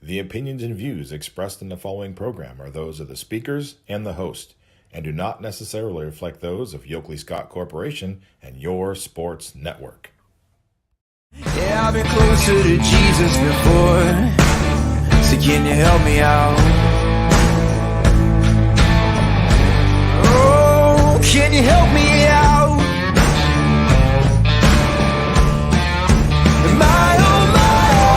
The opinions and views expressed in the following program are those of the speakers and the host, and do not necessarily reflect those of Yoakley Scott Corporation and Your Sports Network. Yeah, I've been closer to Jesus before, so can you help me out? Oh, can you help me out? Am I on my own?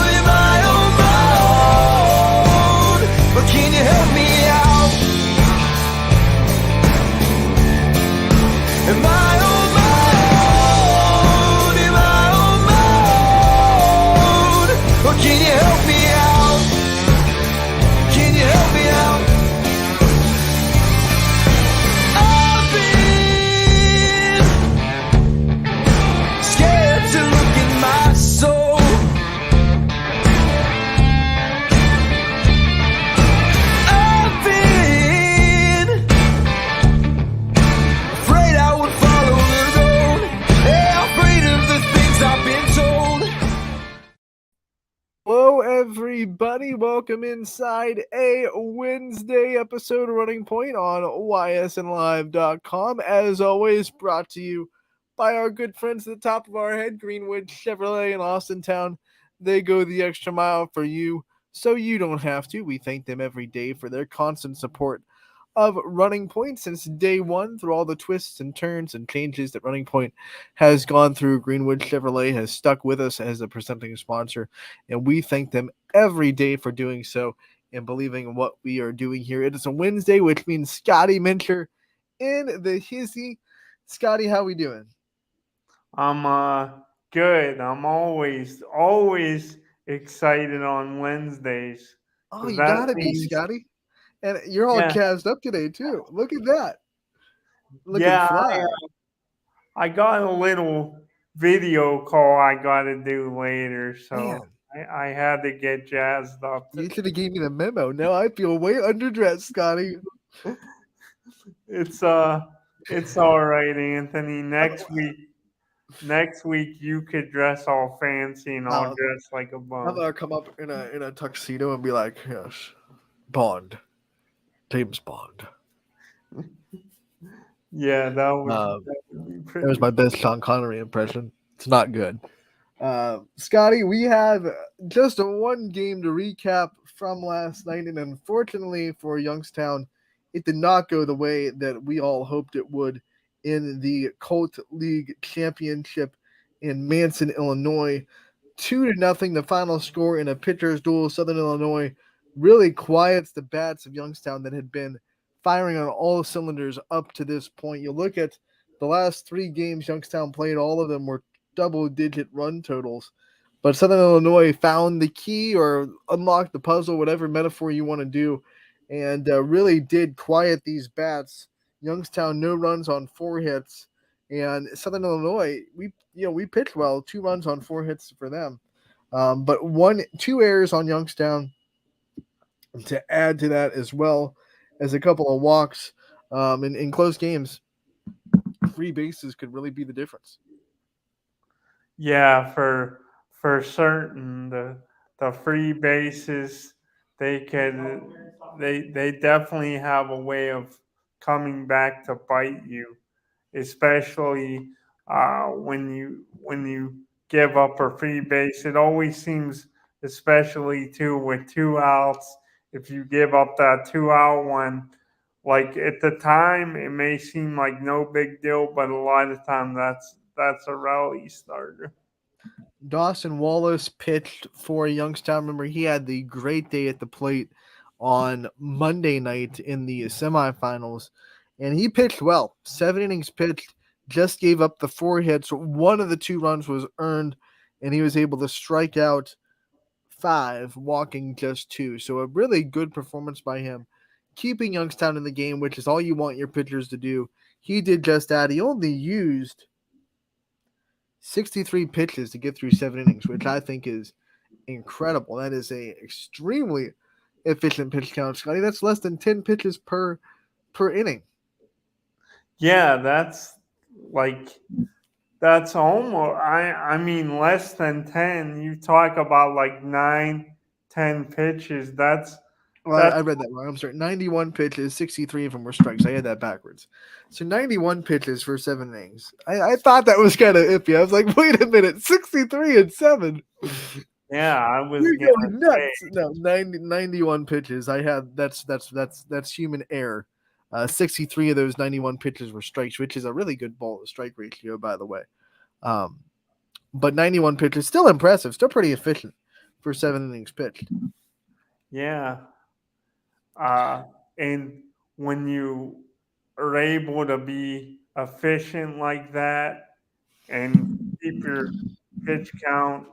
Am I on my own? But can you help me out? Am I on my own? Am I on my own? Or can you help me out? Can you help me out? I've been scared to look in my soul. I've been afraid I would follow the road. Yeah, afraid of the things I've been told. Hello, everybody. Welcome inside a Wednesday episode of Running Point on ysnlive.com. As always, brought to you by our good friends at the top of our head, Greenwood Chevrolet in Austintown. They go the extra mile for you, so you don't have to. We thank them every day for their constant support of Running Point since day one, through all the twists and turns and changes that Running Point has gone through. Greenwood Chevrolet has stuck with us as a presenting sponsor, and we thank them every day for doing so and believing in what we are doing here. It is a Wednesday, which means Scotty Mincher in the hizzy. Scotty, how we doing? I'm good. I'm always excited on Wednesdays. Oh, 'Cause you that gotta be, means- Scotty. And you're all Yeah. gassed up today, too. Look at that. Looking Yeah, fly. I got a little video call I got to do later, so Man. I had to get jazzed up. You should have gave me the memo. Now I feel way underdressed, Scotty. It's all right, Anthony. Next week you could dress all fancy and I'll dress like a I'm bum. gonna come up in a tuxedo and be like, yes, Bond, James Bond. Yeah, that would be That pretty. was my best Sean Connery impression. It's not good. Scotty, we have just one game to recap from last night, and unfortunately for Youngstown, it did not go the way that we all hoped it would in the Colt League Championship in Manson, Illinois. 2-0, the final score in a pitcher's duel. Southern Illinois really quiets the bats of Youngstown that had been firing on all cylinders up to this point. You look at the last 3 games Youngstown played, all of them were double-digit run totals. But Southern Illinois found the key or unlocked the puzzle, whatever metaphor you want to do, and really did quiet these bats. Youngstown, no runs on 4 hits. And Southern Illinois, we pitched well, 2 runs on 4 hits for them. But 2 errors on Youngstown to add to that, as well as a couple of walks in close games. Free bases could really be the difference. Yeah, for certain, the free bases they definitely have a way of coming back to bite you, especially when you give up a free base. It always seems, especially too with 2 outs, if you give up that 2-out one. Like at the time, it may seem like no big deal, but a lot of the time that's a rally starter. Dawson Wallace pitched for Youngstown. Remember, he had the great day at the plate on Monday night in the semifinals, and he pitched well. 7 innings pitched, just gave up the 4 hits. 1 of the 2 runs was earned, and he was able to strike out 5, walking just 2. So a really good performance by him, keeping Youngstown in the game, which is all you want your pitchers to do. He did just that. He only used 63 pitches to get through 7 innings, which I think is incredible. That is a extremely efficient pitch count, Scotty. That's less than 10 pitches per inning. Yeah, that's like That's almost, I mean, less than 10. You talk about like 9, 10 pitches. Well, That's I read that wrong. I'm sorry. 91 pitches, 63 of them were strikes. I had that backwards. So 91 pitches for 7 innings. I thought that was kind of iffy. I was like, wait a minute, 63 and 7. yeah, I was You're gonna going say, nuts. No, 91 pitches. I had that's human error. 63 of those 91 pitches were strikes, which is a really good ball to strike ratio, by the way. Um, but 91 pitches, still impressive, still pretty efficient for 7 innings pitched. yeah. Uh, and when you are able to be efficient like that and keep your pitch count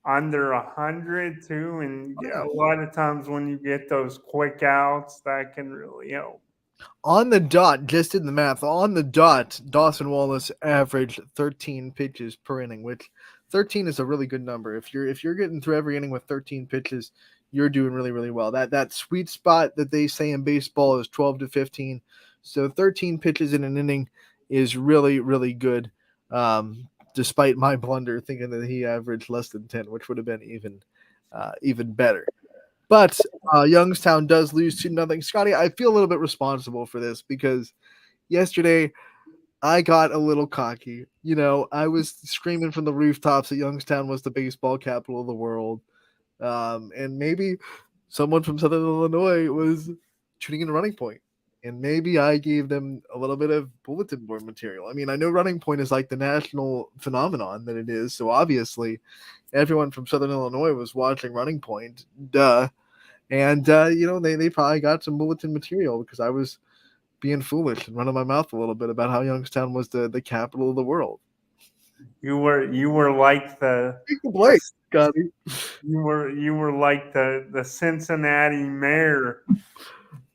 under 100 too, and Oh, a yeah. lot of times when you get those quick outs, that can really help. On the dot, just did the math. On the dot, Dawson Wallace averaged 13 pitches per inning, which 13 is a really good number. If you're getting through every inning with 13 pitches, you're doing really really well. That sweet spot that they say in baseball is 12 to 15. So 13 pitches in an inning is really really good. Despite my blunder thinking that he averaged less than 10, which would have been even better. But Youngstown does lose 2-0. Scotty, I feel a little bit responsible for this because yesterday I got a little cocky. I was screaming from the rooftops that Youngstown was the baseball capital of the world. And maybe someone from Southern Illinois was tuning in to Running Point. And maybe I gave them a little bit of bulletin board material. I mean, I know Running Point is like the national phenomenon that it is. So obviously, everyone from Southern Illinois was watching Running Point. Duh. And they probably got some bulletin material because I was being foolish and running my mouth a little bit about how Youngstown was the capital of the world. You were like Take the the blame, Scotty. you were like the Cincinnati mayor.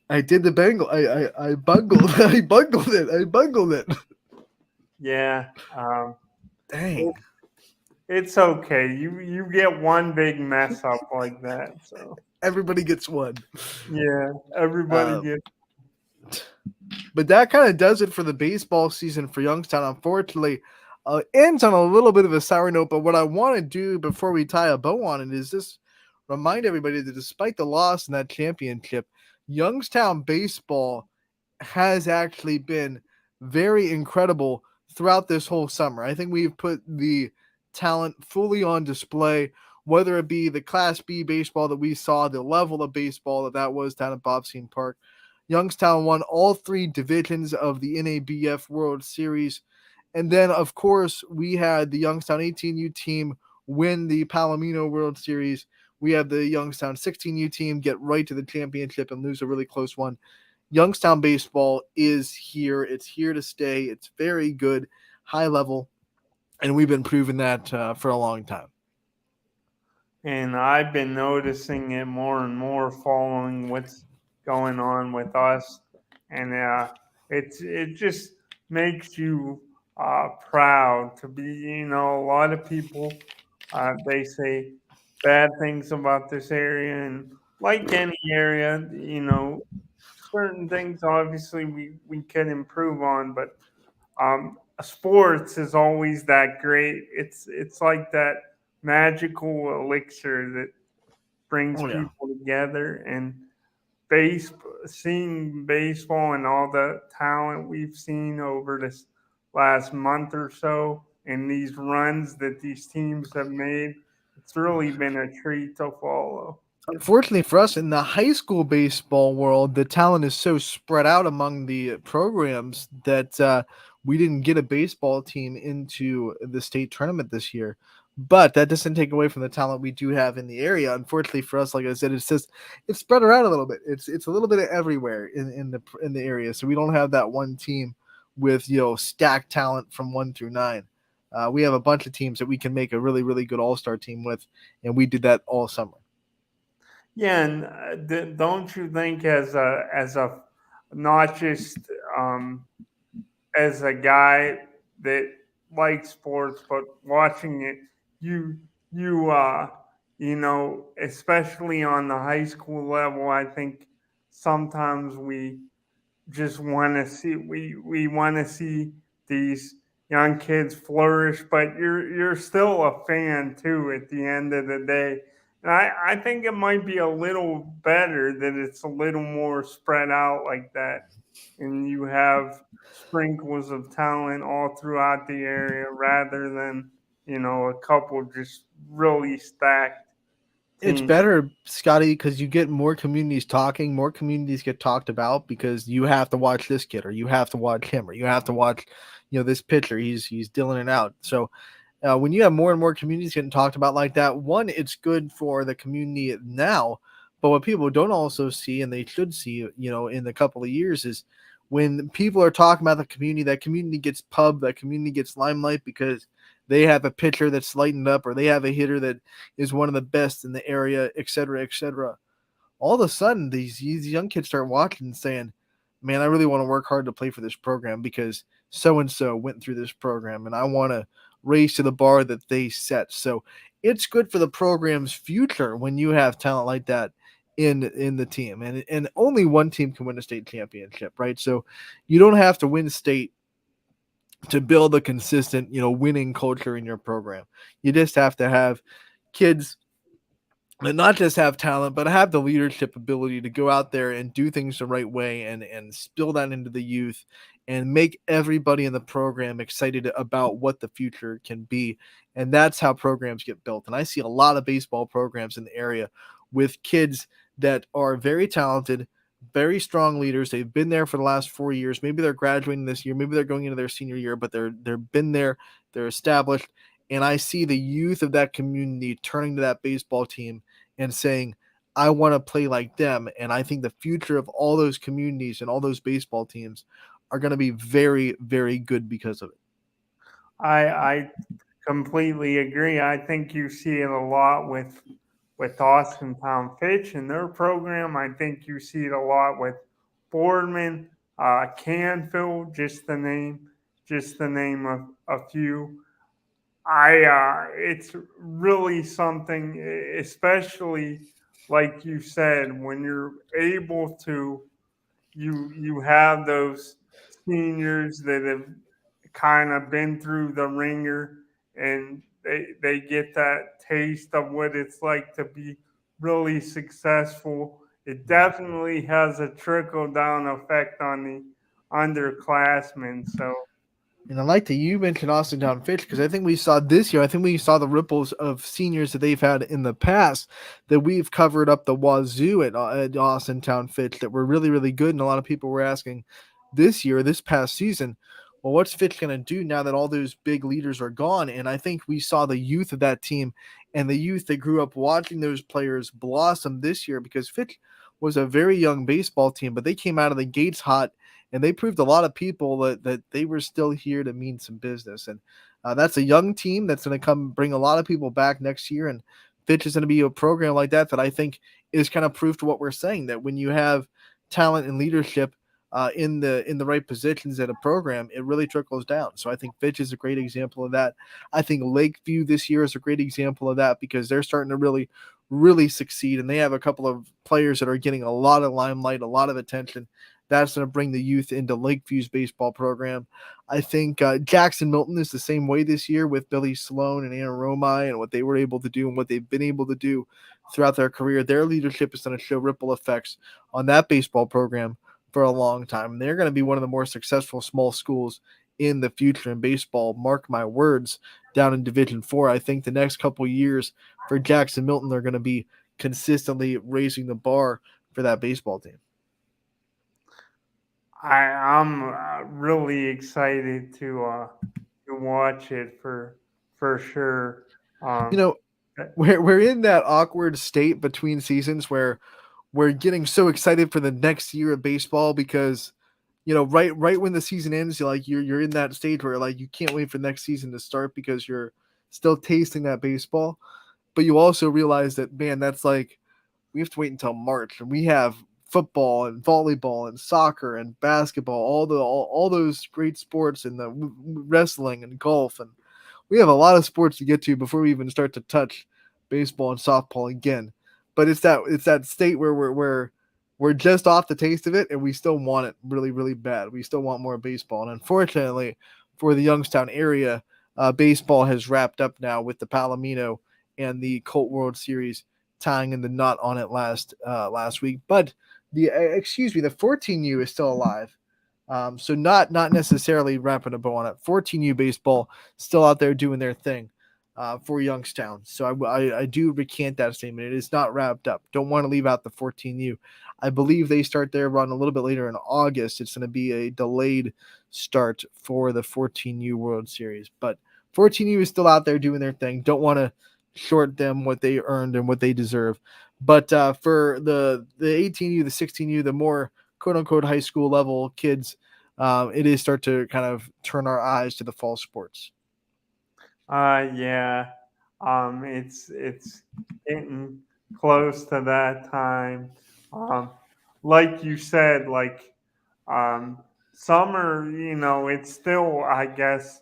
I did the bangle. I bungled. I bungled it. I bungled it. Yeah. Dang. It's okay. You get one big mess up like that. So Everybody gets one. yeah, everybody Um, gets. But that kind of does it for the baseball season for Youngstown. Unfortunately, ends on a little bit of a sour note. But what I want to do before we tie a bow on it is just remind everybody that despite the loss in that championship, Youngstown baseball has actually been very incredible throughout this whole summer. I think we've put the talent fully on display, whether it be the Class B baseball that we saw, the level of baseball that was down at Bobstein Park. Youngstown won all 3 divisions of the NABF World Series. And then, of course, we had the Youngstown 18U team win the Palomino World Series. We have the Youngstown 16U team get right to the championship and lose a really close one. Youngstown baseball is here. It's here to stay. It's very good, high level, and we've been proving that for a long time. And I've been noticing it more and more following what's going on with us, and it just makes you proud to be. A lot of people they say bad things about this area, and like any area, certain things obviously we can improve on, but sports is always that great. It's like that magical elixir that brings Oh, yeah. people together, and base seeing baseball and all the talent we've seen over this last month or so and these runs that these teams have made, it's really been a treat to follow. Unfortunately for us in the high school baseball world, the talent is so spread out among the programs that we didn't get a baseball team into the state tournament this year. But that doesn't take away from the talent we do have in the area. Unfortunately for us, like I said, it's spread around a little bit. It's a little bit of everywhere in the area. So we don't have that one team with stacked talent from 1 through 9. We have a bunch of teams that we can make a really really good all-star team with, and we did that all summer. Yeah, and don't you think as a not just um, as a guy that likes sports, but watching it, you you especially on the high school level, I think sometimes we just want to see we want to see these young kids flourish, but you're still a fan too at the end of the day. And I think it might be a little better that it's a little more spread out like that. And you have sprinkles of talent all throughout the area rather than, a couple just really stacked It's teams. better, Scotty, because you get more communities talking, more communities get talked about because you have to watch this kid, or you have to watch him, or you have to watch, this pitcher. He's dealing it out. So when you have more and more communities getting talked about like that, one, it's good for the community now. But what people don't also see, and they should see, in a couple of years, is when people are talking about the community, that community gets pub, that community gets limelight because they have a pitcher that's lightened up, or they have a hitter that is one of the best in the area, et cetera, et cetera. All of a sudden, these young kids start watching and saying, man, I really want to work hard to play for this program because so and so went through this program, and I want to raise to the bar that they set. So it's good for the program's future when you have talent like that in the team. And only one team can win a state championship, right? So you don't have to win state to build a consistent, winning culture in your program. You just have to have kids and not just have talent, but have the leadership ability to go out there and do things the right way and spill that into the youth and make everybody in the program excited about what the future can be. And that's how programs get built. And I see a lot of baseball programs in the area with kids that are very talented, very strong leaders. They've been there for the last 4 years. Maybe they're graduating this year, maybe they're going into their senior year, but they've been there, they're established. And I see the youth of that community turning to that baseball team and saying, I want to play like them. And I think the future of all those communities and all those baseball teams are going to be very, very good because of it. I completely agree. I think you see it a lot with Austin Town Fitch and their program. I think you see it a lot with Boardman, Canfield, just the name of a few. It's really something, especially like you said, when you're able to, you have those seniors that have kind of been through the ringer and they get that taste of what it's like to be really successful. It definitely has a trickle down effect on the underclassmen. So And I like that you mentioned Austin Town Fitch because I think we saw this year, I think we saw the ripples of seniors that they've had in the past that we've covered up the wazoo at Austin Town Fitch that were really, really good. And a lot of people were asking this year, this past season, well, what's Fitch going to do now that all those big leaders are gone? And I think we saw the youth of that team and the youth that grew up watching those players blossom this year because Fitch was a very young baseball team, but they came out of the gates hot and they proved a lot of people that they were still here to mean some business. And that's a young team that's going to come bring a lot of people back next year. And Fitch is going to be a program like that I think is kind of proof to what we're saying, that when you have talent and leadership in the right positions at a program, it really trickles down. So I think Fitch is a great example of that. I think Lakeview this year is a great example of that because they're starting to really succeed, and they have a couple of players that are getting a lot of limelight, a lot of attention. That's going to bring the youth into Lakeview's baseball program. I think Jackson Milton is the same way this year with Billy Sloan and Anna Romai and what they were able to do and what they've been able to do throughout their career. Their leadership is going to show ripple effects on that baseball program for a long time. They're going to be one of the more successful small schools in the future in baseball. Mark my words, down in Division 4. I think the next couple of years for Jackson Milton, they're going to be consistently raising the bar for that baseball team. I'm really excited to watch it for sure. Um, We're in that awkward state between seasons where we're getting so excited for the next year of baseball because right when the season ends, you're in that stage where you can't wait for next season to start because you're still tasting that baseball, but you also realize that, man, that's we have to wait until March, and we have football and volleyball and soccer and basketball, all those great sports, and the wrestling and golf, and we have a lot of sports to get to before we even start to touch baseball and softball again. But it's that state where we're just off the taste of it, and we still want it really, really bad. We still want more baseball, and unfortunately for the Youngstown area. Baseball has wrapped up now with the Palomino and the Colt World Series tying in the knot on it last week. But the 14U is still alive. So not necessarily wrapping a bow on it. 14U baseball still out there doing their thing for Youngstown. So I do recant that statement. It is not wrapped up. Don't want to leave out the 14U. I believe they start their run a little bit later in August. It's going to be a delayed start for the 14U World Series. But 14U is still out there doing their thing. Don't want to short them what they earned and what they deserve. But for the 18U, the 16U, the more quote unquote high school level kids, it is start to kind of turn our eyes to the fall sports. Yeah. It's getting close to that time. Like you said, summer, it's still, I guess,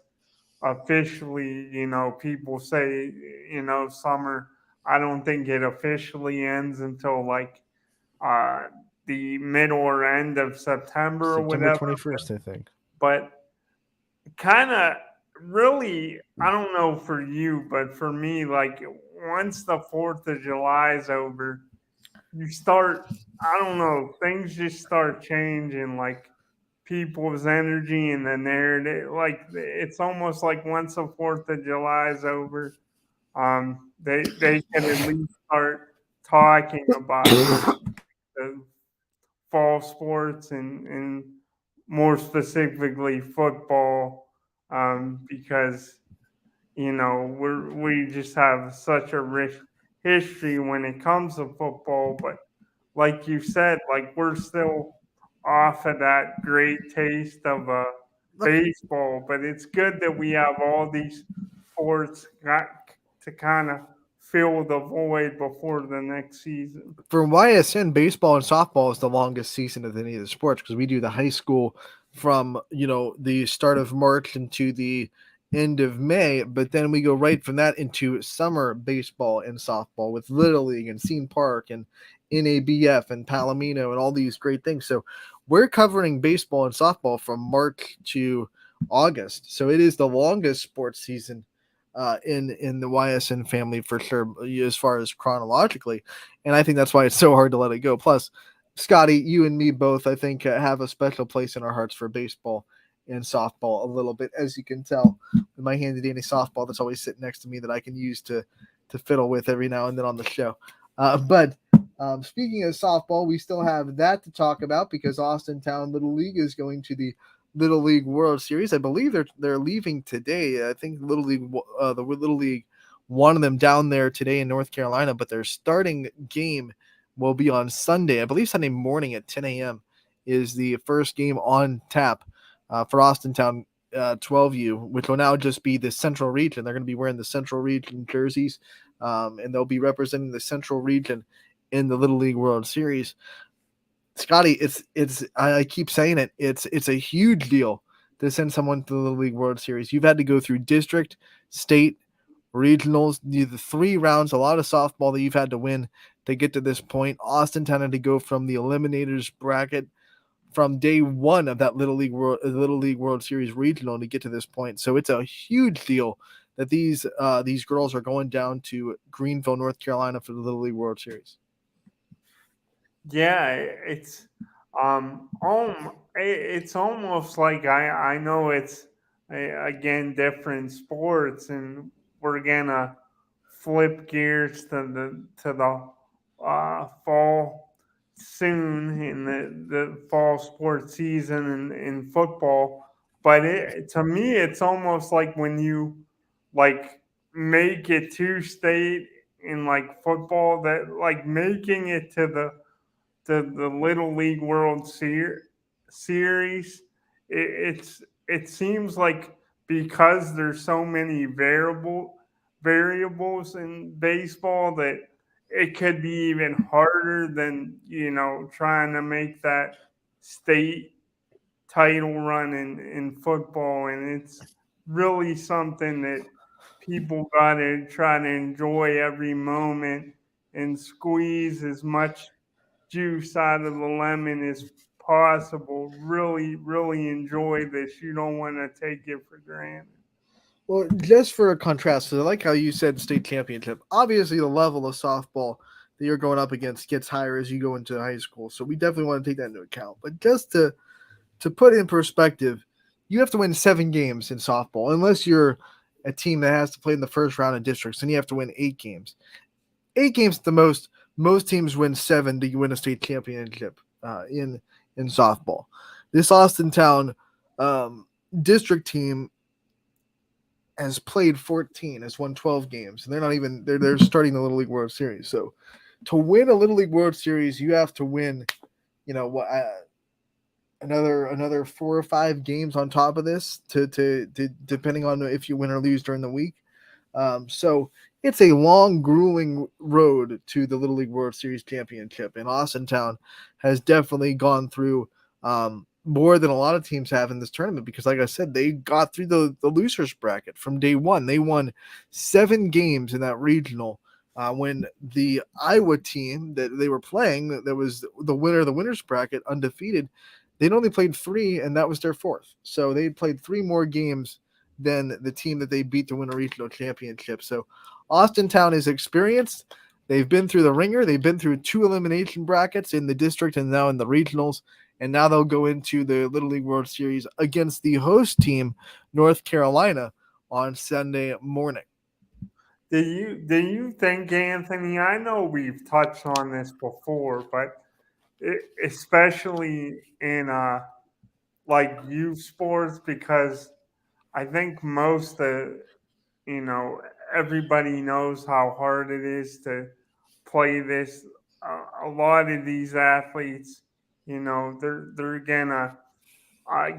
officially, people say, summer. I don't think it officially ends until uh, the middle or end of September or September whatever. 21st, I think. But kind of really, I don't know for you, but for me, once the 4th of July is over, you start, I don't know, things just start changing, people's energy and the narrative. It's almost like once the 4th of July is over, they can at least start talking about the fall sports and more specifically football, because we just have such a rich history when it comes to football. But like you said, we're still off of that great taste of baseball. But it's good that we have all these sports to kind of fill the void before the next season. For YSN, baseball and softball is the longest season of any of the sports because we do the high school from the start of March into the end of May, but then we go right from that into summer baseball and softball with Little League and Scene Park and NABF and Palomino and all these great things. So we're covering baseball and softball from March to August. So it is the longest sports season in the YSN family for sure, as far as chronologically. And I think that's why it's so hard to let it go. Plus, Scotty, you and me both, I think, have a special place in our hearts for baseball and softball a little bit, as you can tell with my handy dandy softball that's always sitting next to me that I can use to fiddle with every now and then on the show. But speaking of softball, we still have that to talk about because Austin Town Little League is going to the Little League World Series. I believe they're leaving today. I think the Little League wanted them down there today in North Carolina, but their starting game will be on Sunday. I believe Sunday morning at 10 a.m. is the first game on tap for Austin Town 12U, which will now just be the Central Region. They're going to be wearing the Central Region jerseys, and they'll be representing the Central Region in the Little League World Series. Scotty, I keep saying it. It's a huge deal to send someone to the Little League World Series. You've had to go through district, state, regionals, the 3 rounds, a lot of softball that you've had to win to get to this point. Austin had to go from the eliminators bracket from day 1 of that Little League World Series regional to get to this point. So it's a huge deal that these girls are going down to Greenville, North Carolina for the Little League World Series. Yeah, it's almost like I know it's again different sports, and we're gonna flip gears to the fall soon in the fall sports season in football. But to me, it's almost like when you make it to state in football, that making it to the Little League World Series. It seems like because there's so many variables in baseball that it could be even harder than trying to make that state title run in football, and it's really something that people got to try to enjoy every moment and squeeze as much juice out of the lemon as possible, really, really enjoy this. You don't want to take it for granted. Well, just for a contrast, so I like how you said state championship. Obviously, the level of softball that you're going up against gets higher as you go into high school. So we definitely want to take that into account. But just to put in perspective, you have to win 7 games in softball, unless you're a team that has to play in the first round of districts. Then you have to win 8 games. 8 games at the most. Most teams win 7 to win a state championship in softball. This Austintown district team has played 14, has won 12 games, and they're starting the Little League World Series. So to win a Little League World Series, you have to win, another 4 or 5 games on top of this to depending on if you win or lose during the week. So it's a long, grueling road to the Little League World Series championship, and Austintown has definitely gone through more than a lot of teams have in this tournament because, like I said, they got through the losers bracket from day one. They won 7 games in that regional. When the Iowa team that they were playing, that was the winner of the winners bracket, undefeated, they'd only played 3, and that was their 4th. So they played 3 more games than the team that they beat to win a regional championship. So Austintown is experienced. They've been through the ringer. They've been through 2 elimination brackets in the district and now in the regionals. And now they'll go into the Little League World Series against the host team, North Carolina, on Sunday morning. Do you think, Anthony? I know we've touched on this before, but especially in like youth sports, because I think most you know everybody knows how hard it is to play this. A lot of these athletes, they're gonna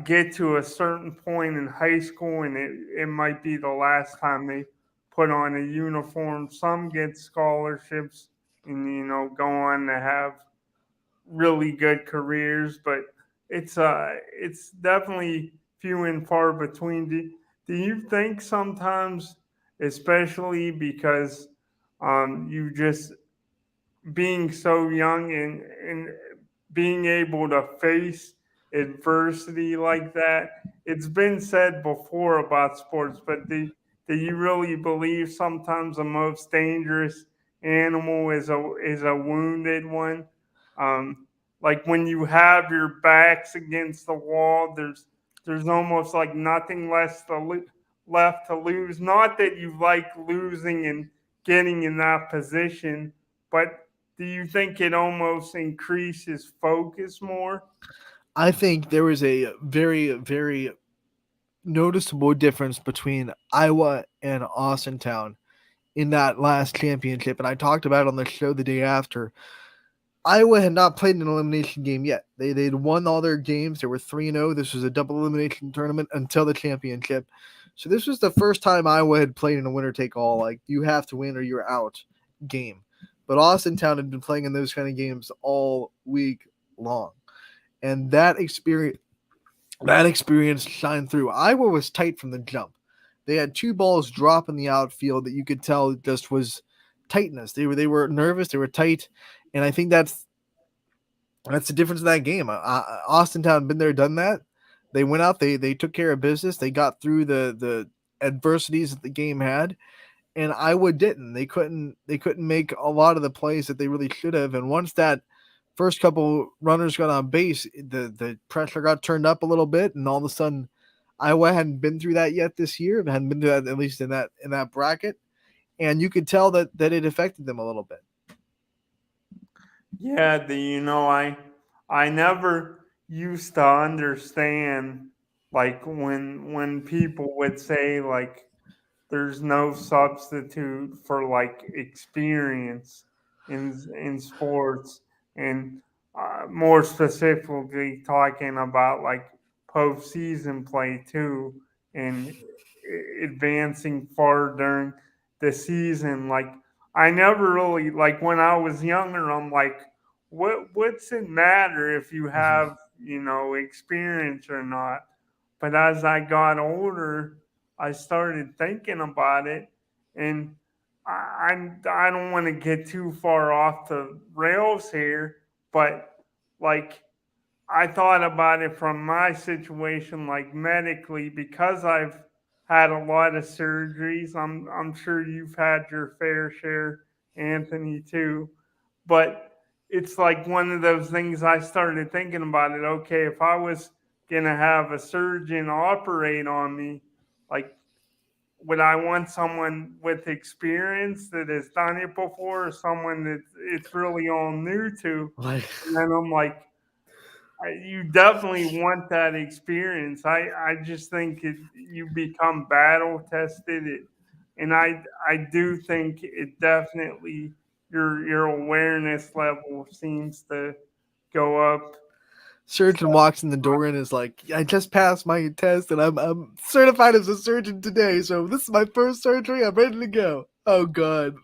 get to a certain point in high school, and it might be the last time they put on a uniform. Some get scholarships and go on to have really good careers, but it's definitely few and far between. Do you think sometimes, especially because you just being so young and being able to face adversity like that. It's been said before about sports, but do you really believe sometimes the most dangerous animal is a wounded one? Um, like when you have your backs against the wall, there's almost like nothing less left to lose. Not that you like losing and getting in that position, but do you think it almost increases focus more? I think there was a very, very noticeable difference between Iowa and Austintown in that last championship. And I talked about it on the show the day after. Iowa had not played an elimination game yet. They'd won all their games. They were 3-0. This was a double elimination tournament until the championship. So this was the first time Iowa had played in a winner-take-all, like you have to win or you're out game. But Austintown had been playing in those kind of games all week long. And that experience shined through. Iowa was tight from the jump. They had 2 balls drop in the outfield that you could tell just was tightness. They were nervous. They were tight, and I think that's the difference in that game. Austintown been there, done that. They went out. They took care of business. They got through the adversities that the game had, and Iowa didn't. They couldn't make a lot of the plays that they really should have. And once that first couple runners got on base, the pressure got turned up a little bit, and all of a sudden, Iowa hadn't been through that yet this year. Hadn't been through that, at least in that bracket, and you could tell that it affected them a little bit. Yeah, I never used to understand like when people would say like there's no substitute for like experience in sports, and more specifically talking about like postseason play too, and advancing far during the season. Like I never really like when I was younger. I'm like, what's it matter if you have experience or not? But as I got older, I started thinking about it, and I don't want to get too far off the rails here, but like I thought about it from my situation, like medically, because I've had a lot of surgeries. I'm sure you've had your fair share, Anthony, too. But it's like one of those things I started thinking about it. Okay, if I was gonna have a surgeon operate on me, like, would I want someone with experience that has done it before, or someone that it's really all new to? Like, And then I'm like, you definitely want that experience. I just think you become battle tested, and I do think it definitely your awareness level seems to go up. surgeon walks in the door and is like, I just passed my test and I'm certified as a surgeon today. So this is my first surgery. I'm ready to go. Oh God.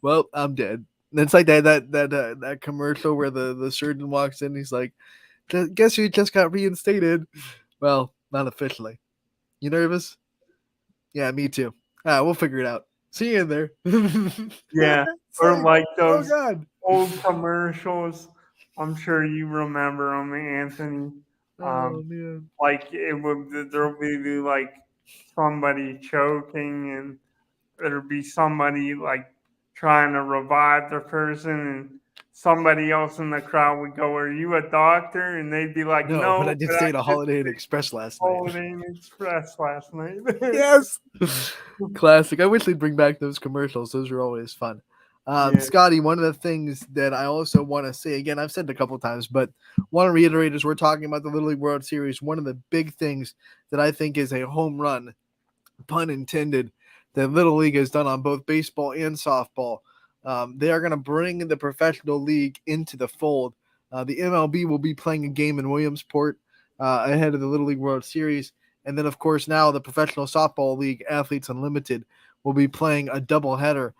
Well, I'm dead. And it's like that commercial where the surgeon walks in. He's like, guess you just got reinstated. Well, not officially. You nervous? Yeah, me too. We'll figure it out. See you in there. Yeah, It's or like oh those God. old commercials. I'm sure you remember them, Anthony. Oh man. Like there'll be like somebody choking, and there'll be somebody like trying to revive the person, and somebody else in the crowd would go, "Are you a doctor?" And they'd be like, No, but "No, I did but stay I at a just Holiday Inn Express last night. Holiday Inn Express last night." Yes. Classic. I wish they'd bring back those commercials. Those are always fun. Yeah. Scotty, one of the things that I also want to say, again, I've said it a couple times, but want to reiterate as we're talking about the Little League World Series, one of the big things that I think is a home run, pun intended, that Little League has done on both baseball and softball. They are going to bring the professional league into the fold. The MLB will be playing a game in Williamsport ahead of the Little League World Series. And then, of course, now the Professional Softball League, Athletes Unlimited, will be playing a doubleheader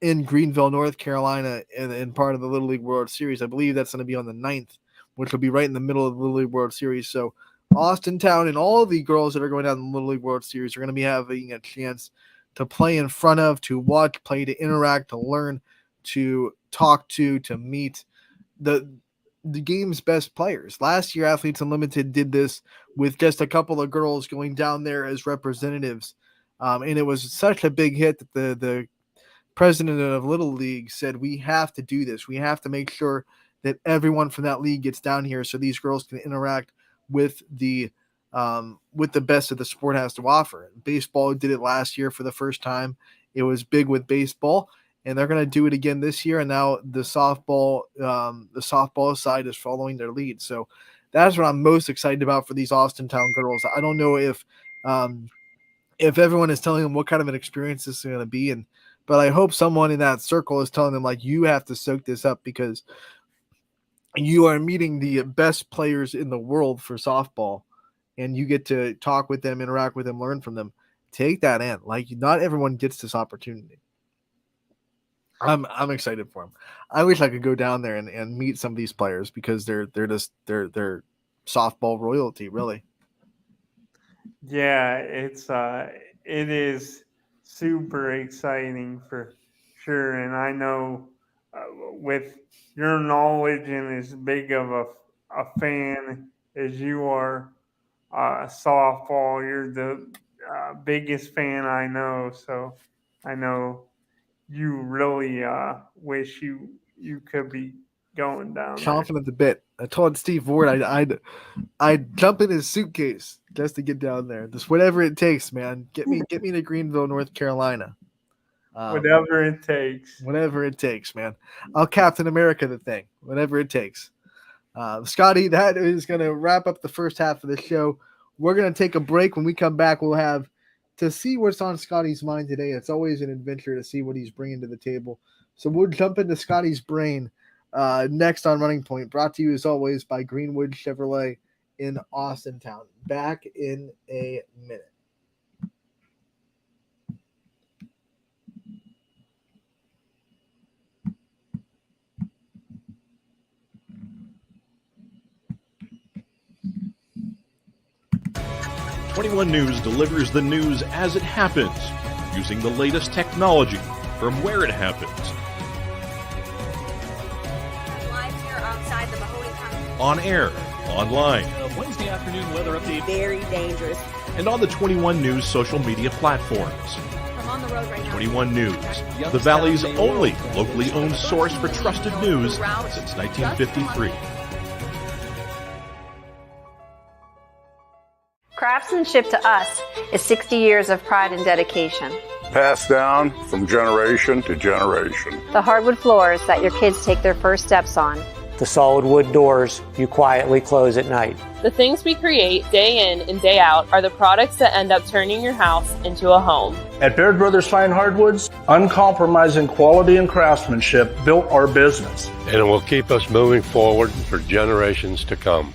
in Greenville, North Carolina, in part of the Little League World Series. I believe that's going to be on the 9th, which will be right in the middle of the Little League World Series. So Austintown and all the girls that are going down the Little League World Series are going to be having a chance to play in front of, to watch, play, to interact, to learn, to talk to meet the game's best players. Last year, Athletes Unlimited did this with just a couple of girls going down there as representatives. And it was such a big hit that the president of Little League said, we have to do this. We have to make sure that everyone from that league gets down here so these girls can interact with the best that the sport has to offer. Baseball did it last year for the first time. It was big with baseball, and they're going to do it again this year. And now the softball side is following their lead. So that's what I'm most excited about for these Austintown girls. I don't know if everyone is telling them what kind of an experience this is going to be, but I hope someone in that circle is telling them, like, you have to soak this up because you are meeting the best players in the world for softball, and you get to talk with them, interact with them, learn from them. Take that in. Like, not everyone gets this opportunity. I'm excited for them. I wish I could go down there and meet some of these players because they're softball royalty, really. Yeah, it is super exciting for sure, and I know with your knowledge and as big of a fan as you are, softball, you're the biggest fan I know. So I know you really wish you could be going down there. Chomping at the bit. I told Steve Ward I'd jump in his suitcase just to get down there. Just whatever it takes, man. Get me to Greenville, North Carolina. Whatever it takes. Whatever it takes, man. I'll Captain America the thing. Whatever it takes. Scotty, that is going to wrap up the first half of the show. We're going to take a break. When we come back, we'll have to see what's on Scotty's mind today. It's always an adventure to see what he's bringing to the table. So we'll jump into Scotty's brain next on Running Point, brought to you as always by Greenwood Chevrolet in Austintown. Back in a minute. "21 News delivers the news as it happens, using the latest technology from where it happens. Live here outside inside the Mahoney County. On air, online, Wednesday afternoon weather update. Very dangerous. and on the 21 News social media platforms. I'm on the road right now. 21 News, the Valley's only locally owned source for trusted news since 1953. Craftsmanship to us is 60 years of pride and dedication. Passed down from generation to generation. The hardwood floors that your kids take their first steps on. The solid wood doors you quietly close at night. The things we create day in and day out are the products that end up turning your house into a home. At Baird Brothers Fine Hardwoods, uncompromising quality and craftsmanship built our business. And it will keep us moving forward for generations to come.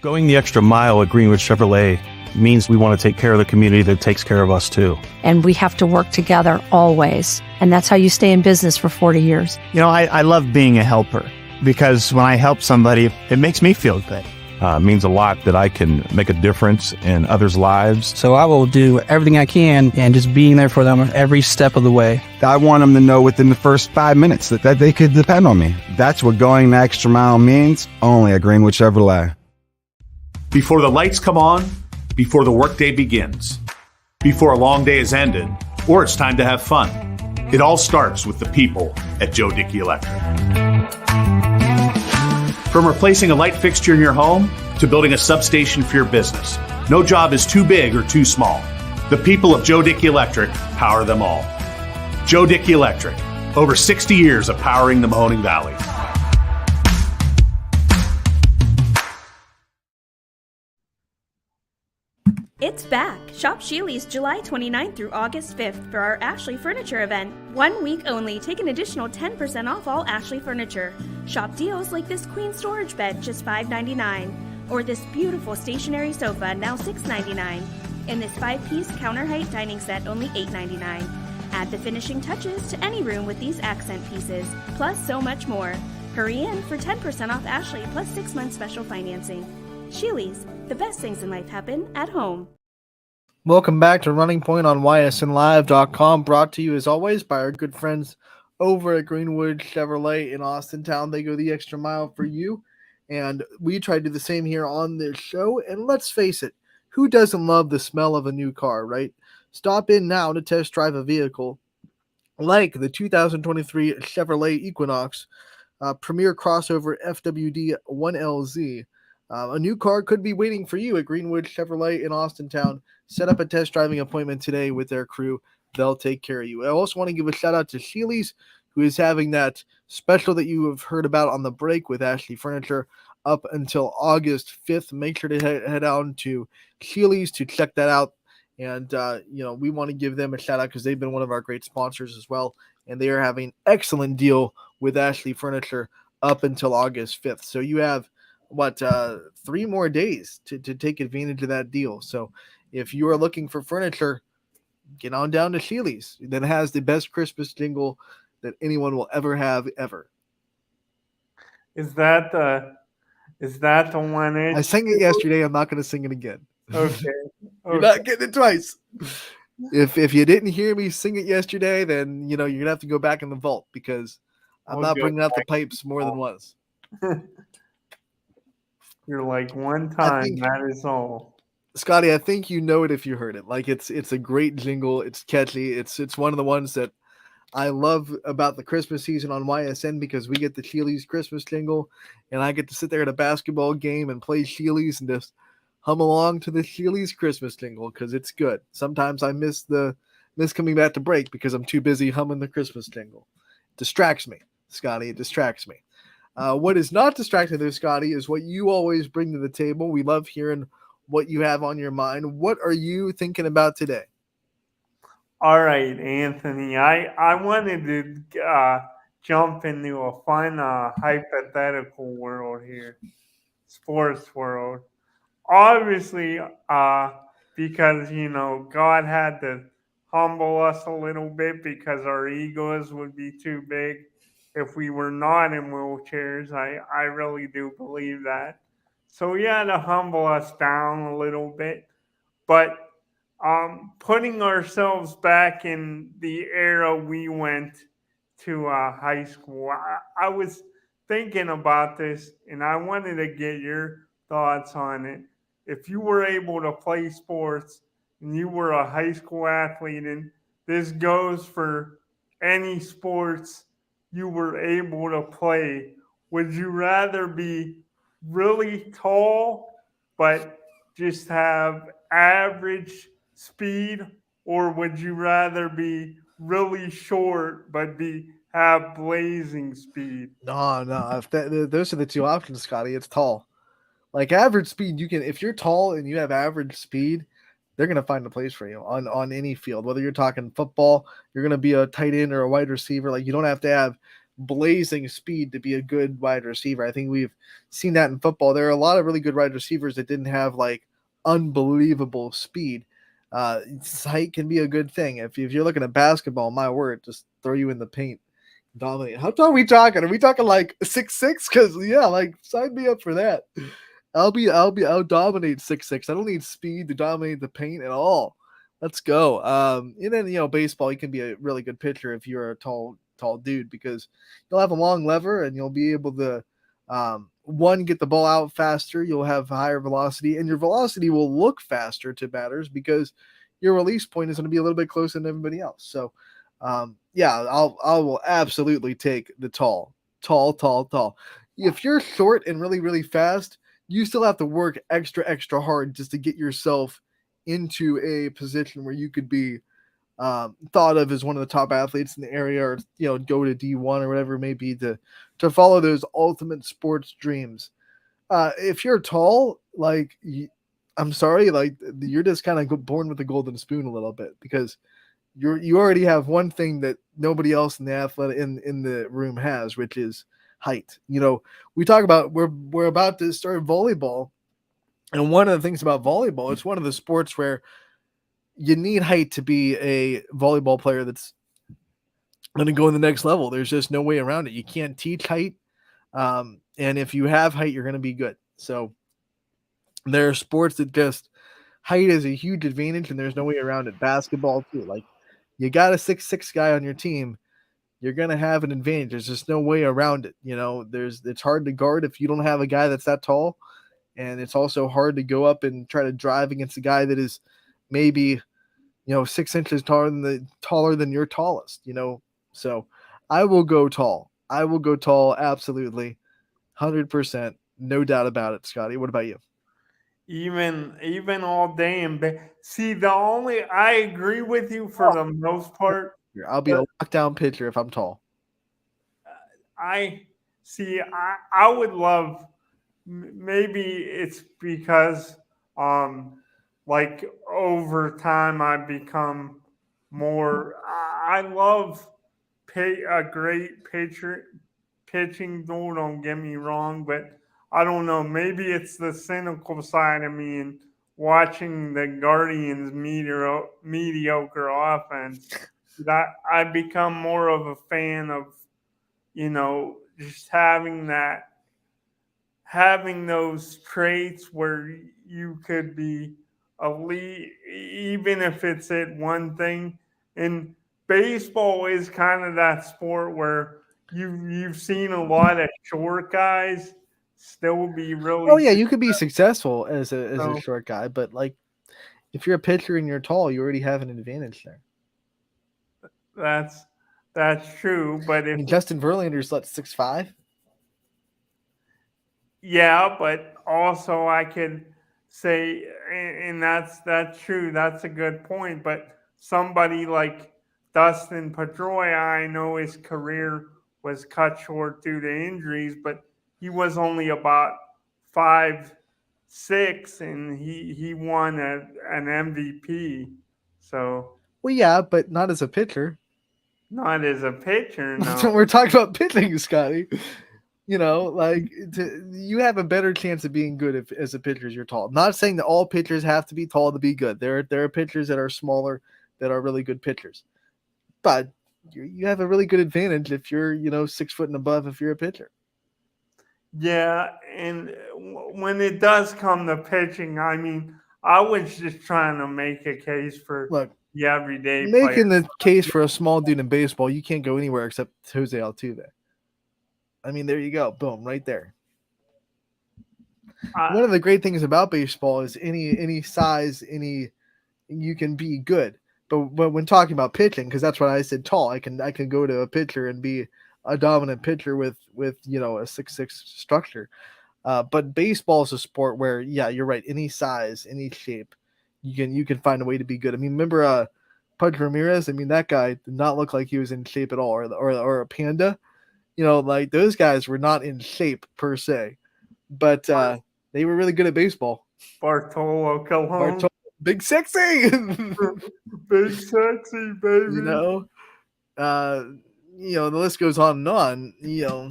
Going the extra mile at Greenwood Chevrolet means we want to take care of the community that takes care of us too. And we have to work together always. And that's how you stay in business for 40 years. You know, I love being a helper because when I help somebody, it makes me feel good. It means a lot that I can make a difference in others' lives. So I will do everything I can and just being there for them every step of the way. I want them to know within the first 5 minutes that they could depend on me. That's what going the extra mile means, only at Greenwood Chevrolet. Before the lights come on, before the workday begins, before a long day is ended, or it's time to have fun. It all starts with the people at Joe Dickey Electric. From replacing a light fixture in your home to building a substation for your business, no job is too big or too small. The people of Joe Dickey Electric power them all. Joe Dickey Electric, over 60 years of powering the Mahoning Valley. It's back! Shop Sheely's July 29th through August 5th for our Ashley Furniture event. 1 week only, take an additional 10% off all Ashley Furniture. Shop deals like this queen storage bed, just $5.99. Or this beautiful stationary sofa, now $6.99. And this 5-piece counter height dining set, only $8.99. Add the finishing touches to any room with these accent pieces, plus so much more. Hurry in for 10% off Ashley plus 6 months special financing. Sheely's, the best things in life happen at home. Welcome back to Running Point on ysnlive.com, brought to you as always by our good friends over at Greenwood Chevrolet in Austintown. They go the extra mile for you, and we try to do the same here on this show. And let's face it, who doesn't love the smell of a new car, right? Stop in now to test drive a vehicle like the 2023 Chevrolet Equinox Premier Crossover FWD 1LZ. A new car could be waiting for you at Greenwood Chevrolet in Austintown. Set up a test driving appointment today with their crew. They'll take care of you. I also want to give a shout out to Sheely's, who is having that special that you have heard about on the break with Ashley Furniture up until August 5th. Make sure to head on to Sheely's to check that out. And, we want to give them a shout out because they've been one of our great sponsors as well. And they are having an excellent deal with Ashley Furniture up until August 5th. So you have 3 more days to take advantage of that deal. So if you are looking for furniture, get on down to Sheely's. That has the best Christmas jingle that anyone will ever have ever. Is that the one? I sang it yesterday. I'm not going to sing it again. Okay. You're not getting it twice. If you didn't hear me sing it yesterday, then you're gonna have to go back in the vault because I'm not bringing out the pipes more than once. You're like one time, that is all. Scotty, I think you know it if you heard it. Like it's a great jingle. It's catchy. It's one of the ones that I love about the Christmas season on YSN because we get the Sheely's Christmas jingle, and I get to sit there at a basketball game and play Sheely's and just hum along to the Sheely's Christmas jingle because it's good. Sometimes I miss coming back to break because I'm too busy humming the Christmas jingle. It distracts me, Scotty. It distracts me. What is not distracting though, Scotty, is what you always bring to the table. We love hearing what you have on your mind. What are you thinking about today? All right, Anthony. I wanted to jump into a fun hypothetical world here, sports world. Obviously, because God had to humble us a little bit because our egos would be too big if we were not in wheelchairs. I really do believe that. So he had to humble us down a little bit. But putting ourselves back in the era we went to high school. I was thinking about this, and I wanted to get your thoughts on it. If you were able to play sports and you were a high school athlete, and this goes for any sports you were able to play, would you rather be really tall but just have average speed, or would you rather be really short but have blazing speed? No. If those are the two options, Scotty, it's tall. Like average speed, you can if you're tall and you have average speed, they're gonna find a place for you on any field. Whether you're talking football, you're gonna be a tight end or a wide receiver. Like you don't have to have blazing speed to be a good wide receiver. I think we've seen that in football. There are a lot of really good wide receivers that didn't have like unbelievable speed. Height can be a good thing. If you're looking at basketball, my word, just throw you in the paint, dominate. How tall are we talking? Are we talking like 6'6"? Because yeah, like sign me up for that. I'll dominate 6'6". I don't need speed to dominate the paint at all. Let's go. And then baseball, you can be a really good pitcher if you're a tall dude because you'll have a long lever and you'll be able to one, get the ball out faster. You'll have higher velocity, and your velocity will look faster to batters because your release point is going to be a little bit closer than everybody else. So, I will absolutely take the tall. If you're short and really, really fast, you still have to work extra hard just to get yourself into a position where you could be thought of as one of the top athletes in the area, or go to D1 or whatever it may be to follow those ultimate sports dreams. If you're tall, like I'm sorry, like you're just kind of born with a golden spoon a little bit because you already have one thing that nobody else in the athletic in the room has, which is height. We talk about we're about to start volleyball, and one of the things about volleyball, it's one of the sports where you need height to be a volleyball player that's going to go in the next level. There's just no way around it. You can't teach height. And if you have height, you're going to be good. So there are sports that just height is a huge advantage and there's no way around it. Basketball too. Like you got a 6'6" guy on your team, you're going to have an advantage. There's just no way around it. It's hard to guard if you don't have a guy that's that tall. And it's also hard to go up and try to drive against a guy that is maybe 6 inches taller than your tallest, So I will go tall. Absolutely. 100%. No doubt about it, Scotty. What about you? Even all day see, I agree with you for the most part. I'll be a lockdown pitcher if I'm tall. I would love, maybe it's because like over time I've become more, I love a great pitching, don't get me wrong, but I don't know, maybe it's the cynical side of me and watching the Guardians' mediocre offense that I become more of a fan of, just having those traits where you could be elite, even if it's at one thing. And baseball is kind of that sport where you've seen a lot of short guys still be really. Oh yeah, you could be successful as a short guy, but like if you're a pitcher and you're tall, you already have an advantage there. That's true, but if Justin Verlander's 6'5". Yeah, but also I could say, and that's true. That's a good point. But somebody like Dustin Pedroia, I know his career was cut short due to injuries, but he was only about 5'6", and he won an MVP. So well, yeah, but not as a pitcher. Not as a pitcher, no. So we're talking about pitching, Scotty. You have a better chance of being good as a pitcher as you're tall. I'm not saying that all pitchers have to be tall to be good. There are pitchers that are smaller that are really good pitchers. But you have a really good advantage if you're, 6 foot and above if you're a pitcher. Yeah, and when it does come to pitching, I mean, I was just trying to make a case for the everyday Making player. the case for a small dude in baseball, you can't go anywhere except Jose Altuve. I mean, there you go. Boom, right there. One of the great things about baseball is any size, you can be good. But when talking about pitching, because that's what I said, tall, I can go to a pitcher and be a dominant pitcher with a 6'6" structure. But baseball is a sport where, yeah, you're right. Any size, any shape, you can find a way to be good. I mean, remember Pudge Ramirez? I mean, that guy did not look like he was in shape at all, or a Panda. Like those guys were not in shape per se, but they were really good at baseball. Bartolo Colon. Big sexy. Big sexy, baby. The list goes on and on. You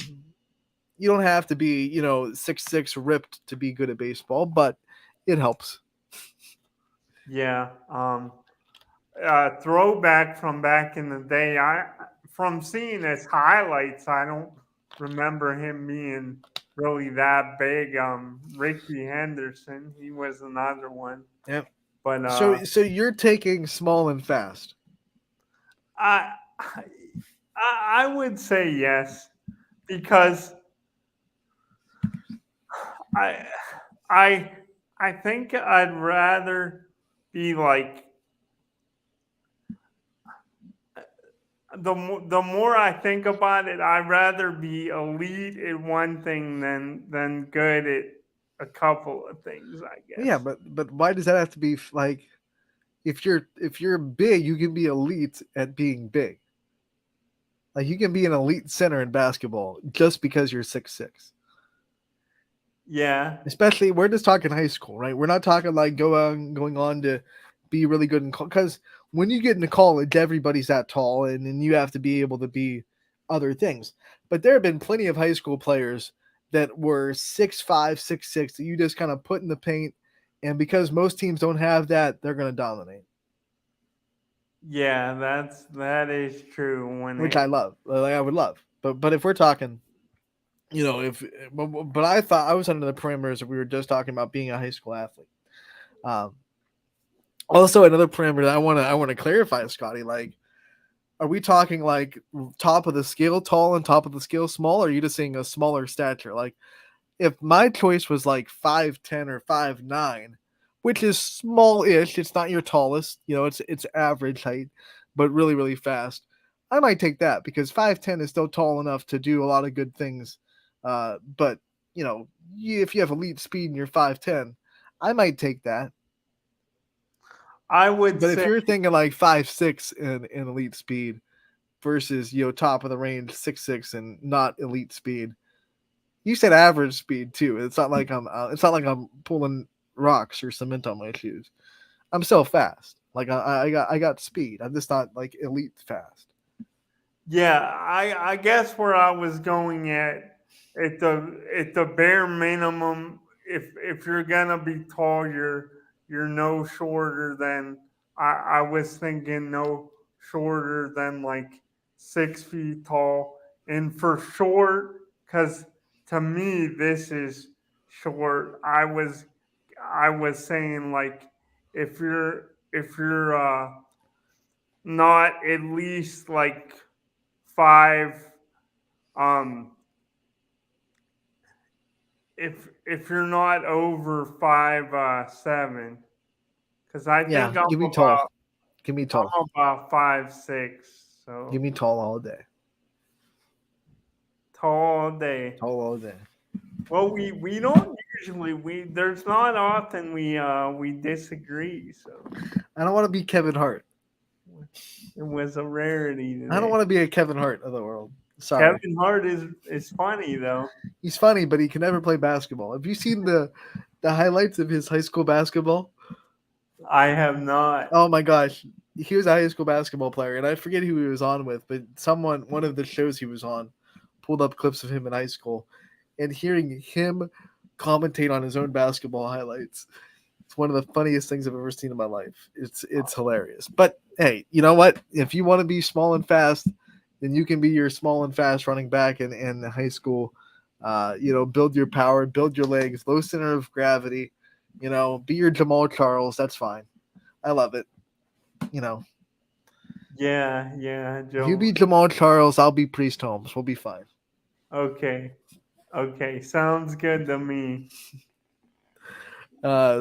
don't have to be, 6'6" ripped to be good at baseball, but it helps. Yeah. Throwback from back in the day. From seeing his highlights, I don't remember him being really that big. Ricky Henderson, he was another one. Yep. But so you're taking small and fast. I would say yes, because I think I'd rather be like, the more I think about it, I'd rather be elite at one thing than good at a couple of things, I guess. Yeah, but why does that have to be like, if you're big, you can be elite at being big. Like you can be an elite center in basketball just because you're 6'6". Yeah. Especially, we're just talking high school, right? We're not talking like going on to be really good in college. Because when you get into college, everybody's that tall, and then you have to be able to be other things. But there have been plenty of high school players that were 6'5", 6'6", that you just kind of put in the paint, and because most teams don't have that, they're going to dominate. Yeah, that is true. Which I love. Like, I would love. But if we're talking, but I thought I was under the parameters that we were just talking about being a high school athlete. Also, another parameter that I want to clarify, Scotty, like, are we talking like top of the scale tall and top of the scale small? Or are you just saying a smaller stature? Like, if my choice was like 5'10" or 5'9", which is small-ish, it's not your tallest, it's average height, but really, really fast, I might take that, because 5'10" is still tall enough to do a lot of good things. But if you have elite speed and you're 5'10", I might take that. I would But say, if you're thinking like 5'6" in elite speed versus top of the range 6'6" and not elite speed, you said average speed too. It's not like I'm pulling rocks or cement on my shoes. I'm still fast. Like I got speed. I'm just not like elite fast. Yeah, I guess where I was going at the bare minimum, if you're gonna be tall, you're no shorter than, I was thinking no shorter than like 6 feet tall. And for short, because to me this is short, I was saying like, if you're not at least like 5, if you're not over 5'7", because I think give me tall. Give me tall. I'm about 5'6", so Give me tall all day. Tall all day. Tall all day. Well, we don't usually, there's not often we disagree, so I don't want to be Kevin Hart. It was a rarity today. I don't want to be a Kevin Hart of the world. Sorry. Kevin Hart is funny though. He's funny, but he can never play basketball. Have you seen the highlights of his high school basketball? I have not. Oh my gosh. He was a high school basketball player, and I forget who he was on with, but one of the shows he was on pulled up clips of him in high school, and hearing him commentate on his own basketball highlights, it's one of the funniest things I've ever seen in my life. It's hilarious. But hey, you know what? If you want to be small and fast, then you can be your small and fast running back in high school. Build your power, build your legs, low center of gravity. Be your Jamal Charles. That's fine. I love it. Yeah, You Joe. be Jamal Charles, I'll be Priest Holmes. We'll be fine. Okay. Sounds good to me.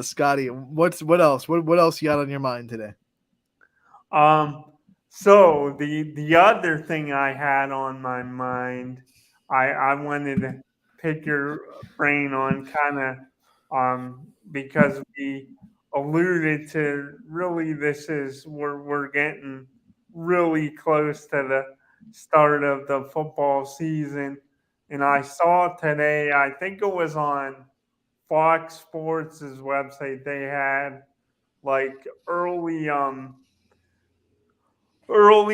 Scotty, what else? What else you got on your mind today? So the other thing I had on my mind, I wanted to pick your brain on kind of because we alluded to really we're getting really close to the start of the football season, and I saw today, I think it was on Fox Sports' website, they had like early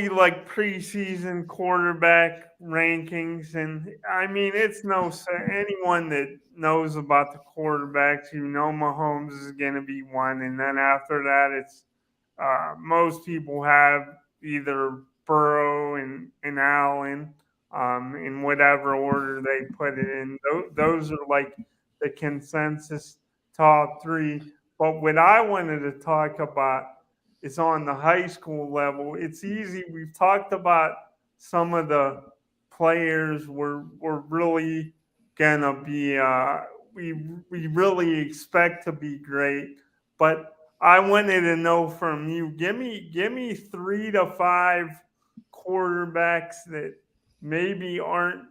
like preseason quarterback rankings, and I mean it's anyone that knows about the quarterbacks, Mahomes is going to be one, and then after that it's most people have either Burrow and Allen, in whatever order they put it in. Those are like the consensus top three. But what I wanted to talk about is on the high school level. It's easy. We've talked about some of the players we're really gonna be. We really expect to be great, but I wanted to know from you. Give me 3 to 5 quarterbacks that maybe aren't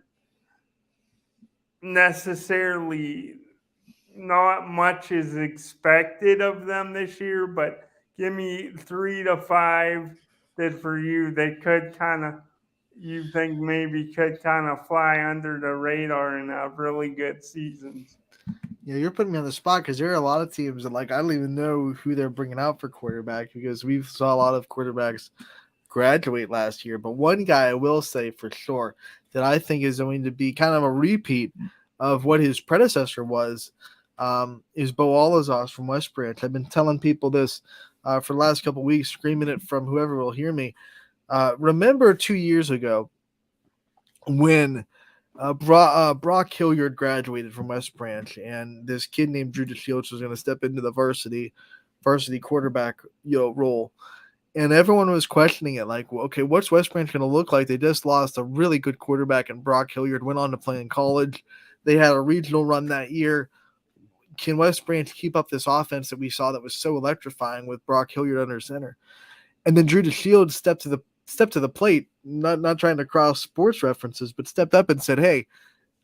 necessarily, not much is expected of them this year, but give me 3 to 5 that for you they could kind of, you think maybe could kind of fly under the radar and have really good seasons. Yeah, you're putting me on the spot because there are a lot of teams that I don't even know who they're bringing out for quarterback because we saw a lot of quarterbacks graduate last year. But one guy I will say for sure that I think is going to be kind of a repeat of what his predecessor was is Bo Alazos from West Branch. I've been telling people this for the last couple of weeks, screaming it from whoever will hear me. Remember 2 years ago when Brock Hilliard graduated from West Branch, and this kid named Drew DeShields was going to step into the varsity quarterback role, and everyone was questioning it, like, well, okay, what's West Branch going to look like? They just lost a really good quarterback, and Brock Hilliard went on to play in college. They had a regional run that year. Can West Branch keep up this offense that we saw that was so electrifying with Brock Hilliard under center? And then Drew DeShields stepped to the plate, not trying to cross sports references, but stepped up and said, "Hey,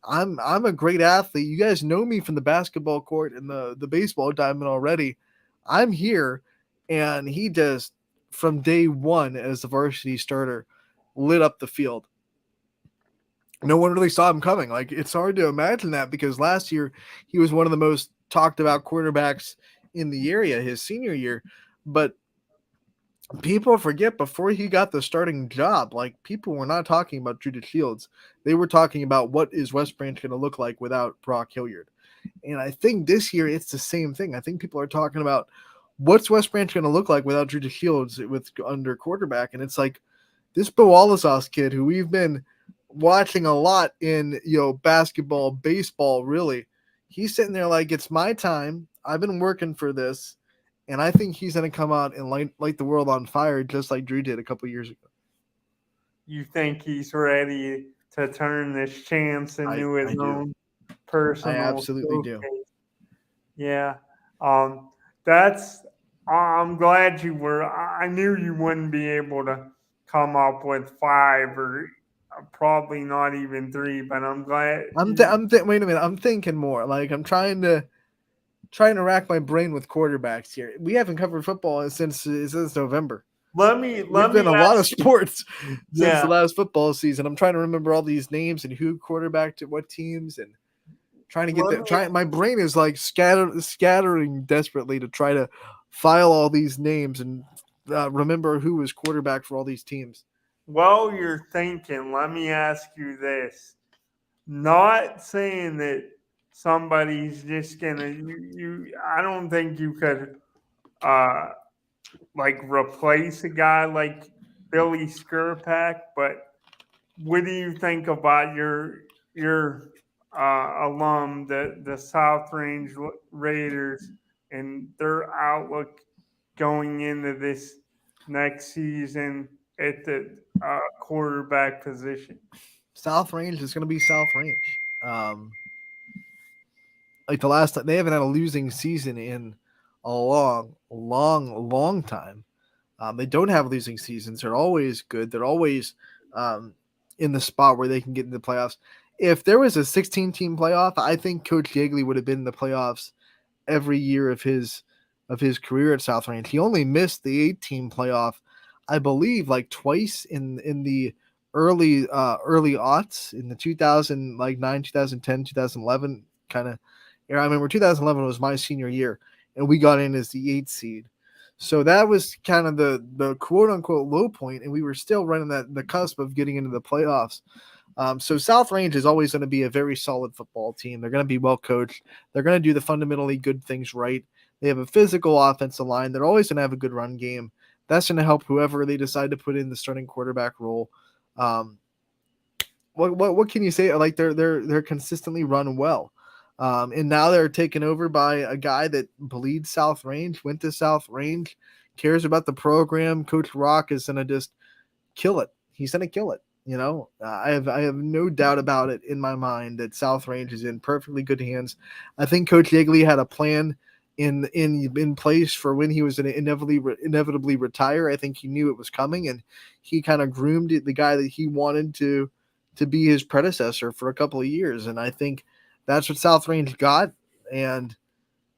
I'm a great athlete. You guys know me from the basketball court and the baseball diamond already. I'm here." And he just, from day one as the varsity starter, lit up the field. No one really saw him coming. Like, it's hard to imagine that because last year he was one of the most talked about quarterbacks in the area his senior year. But people forget before he got the starting job, like, people were not talking about Drew DeShields. They were talking about what is West Branch going to look like without Brock Hilliard. And I think this year it's the same thing. I think people are talking about what's West Branch going to look like without Drew DeShields with under quarterback. And it's like this Bo Alazos kid who we've been watching a lot in basketball, baseball, really. He's sitting there like, it's my time. I've been working for this. And I think he's going to come out and light the world on fire just like Drew did a couple years ago. You think he's ready to turn this chance into his own personal? I absolutely do. Yeah. That's, I'm glad you were, I knew you wouldn't be able to come up with 5 or probably not even 3, but I'm glad. Wait a minute. I'm thinking more. Like, I'm trying to rack my brain with quarterbacks here. We haven't covered football since November. We've been a lot of sports since the last football season. I'm trying to remember all these names and who quarterbacked at what teams and trying to get that. My brain is like scattering desperately to try to file all these names and remember who was quarterback for all these teams. While you're thinking, let me ask you this. Not saying that somebody's just gonna I don't think you could like replace a guy like Billy Skirpak, but what do you think about your alum, the South Range Raiders, and their outlook going into this next season at the quarterback position. South Range is going to be South Range. Like the last time, they haven't had a losing season in a long time. They don't have losing seasons. They're always good. They're always in the spot where they can get into the playoffs. If there was a 16-team playoff, I think Coach Yeagley would have been in the playoffs every year of his career at South Range. He only missed the 8-team playoff, I believe, like twice in the early aughts in the 2009, 2010, 2011 kind of year. I remember 2011 was my senior year, and we got in as the 8th seed. So that was kind of the quote unquote low point, and we were still running the cusp of getting into the playoffs. So South Range is always going to be a very solid football team. They're going to be well coached. They're going to do the fundamentally good things right. They have a physical offensive line. They're always going to have a good run game. That's going to help whoever they decide to put in the starting quarterback role. What can you say? Like they're consistently run well. And now they're taken over by a guy that bleeds South Range, went to South Range, cares about the program. Coach Rock is going to just kill it. He's going to kill it. You know, I have no doubt about it in my mind that South Range is in perfectly good hands. I think Coach Yeagley had a plan in place for when he was going to inevitably retire. I think he knew it was coming, and he kind of groomed the guy that he wanted to be his predecessor for a couple of years. And I think that's what South Range got, and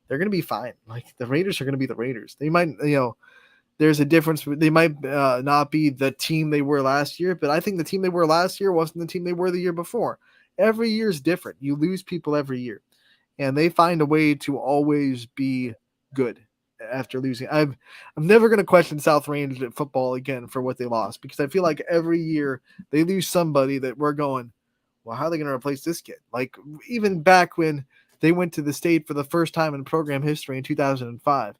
they're going to be fine. Like the Raiders are going to be the Raiders. They might, there's a difference. They might not be the team they were last year, but I think the team they were last year wasn't the team they were the year before. Every year is different. You lose people every year, and they find a way to always be good after losing. I'm never going to question South Range football again for what they lost, because I feel like every year they lose somebody that we're going, well, how are they going to replace this kid? Like even back when they went to the state for the first time in program history in 2005,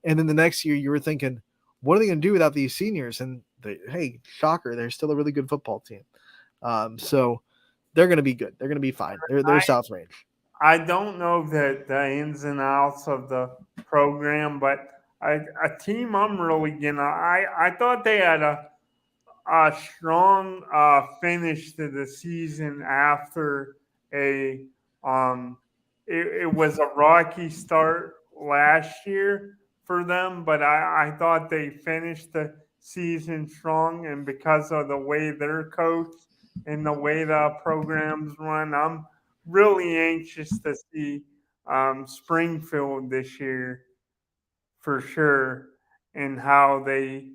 and then the next year you were thinking, what are they going to do without these seniors? And hey, shocker, they're still a really good football team. So they're going to be good. They're going to be fine. They're South Range. I don't know the ins and outs of the program, but a team I'm really I thought they had a strong finish to the season after it was a rocky start last year for them, but I thought they finished the season strong, and because of the way they're coached and the way the programs run, I'm really anxious to see Springfield this year for sure, and how they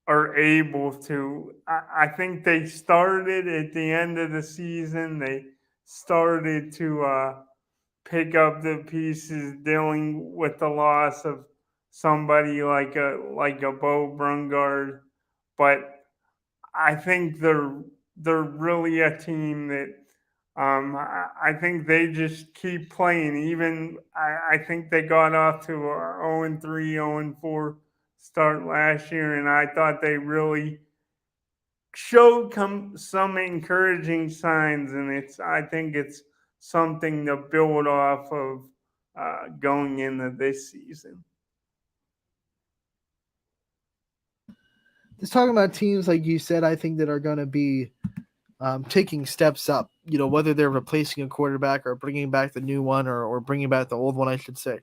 are able to. I think they started at the end of the season. They started to pick up the pieces, dealing with the loss of somebody like a Bo Brungard, but I think they're really a team that I think they just keep playing. Even I think they got off to a 0-3, 0-4 start last year, and I thought they really showed some encouraging signs, and I think it's something to build off of going into this season. Just talking about teams like you said, I think that are going to be taking steps up. You know, whether they're replacing a quarterback or bringing back the new one, or bringing back the old one, I should say.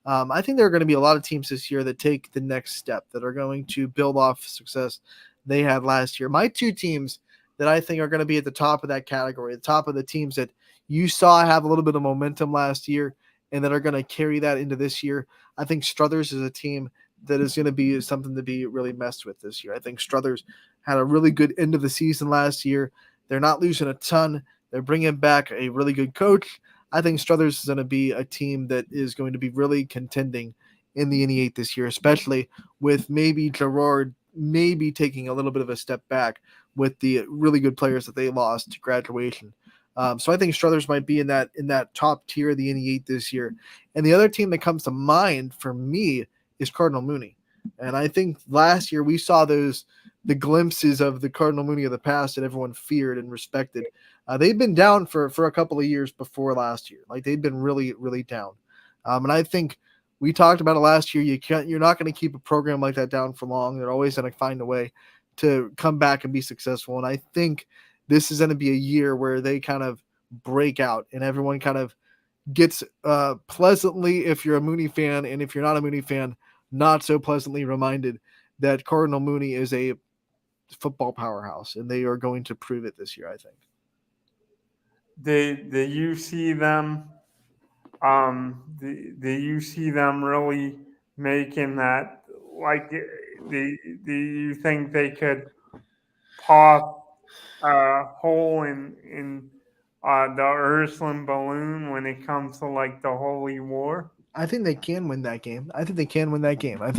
I think there are going to be a lot of teams this year that take the next step, that are going to build off success they had last year. My two teams that I think are going to be at the top of that category, the top of the teams that you saw have a little bit of momentum last year and that are going to carry that into this year. I think Struthers is a team that is going to be something to be really messed with this year. I think Struthers had a really good end of the season last year. They're not losing a ton. They're bringing back a really good coach. I think Struthers is going to be a team that is going to be really contending in the NE8 this year, especially with maybe Gerard maybe taking a little bit of a step back with the really good players that they lost to graduation. So I think Struthers might be in that top tier of the NE8 this year. And the other team that comes to mind for me is Cardinal Mooney. And I think last year we saw the glimpses of the Cardinal Mooney of the past that everyone feared and respected. They've been down for a couple of years before last year. Like they've been really, really down. And I think we talked about it last year. You're not going to keep a program like that down for long. They're always going to find a way to come back and be successful. And I think this is going to be a year where they kind of break out and everyone kind of gets pleasantly, if you're a Mooney fan, and if you're not a Mooney fan, not so pleasantly reminded that Cardinal Mooney is a football powerhouse, and they are going to prove it this year, I think. Do you see them? Do you see them really making that? Like, do you think they could pop a hole in the Ursuline balloon when it comes to like the Holy War? I think they can win that game. I think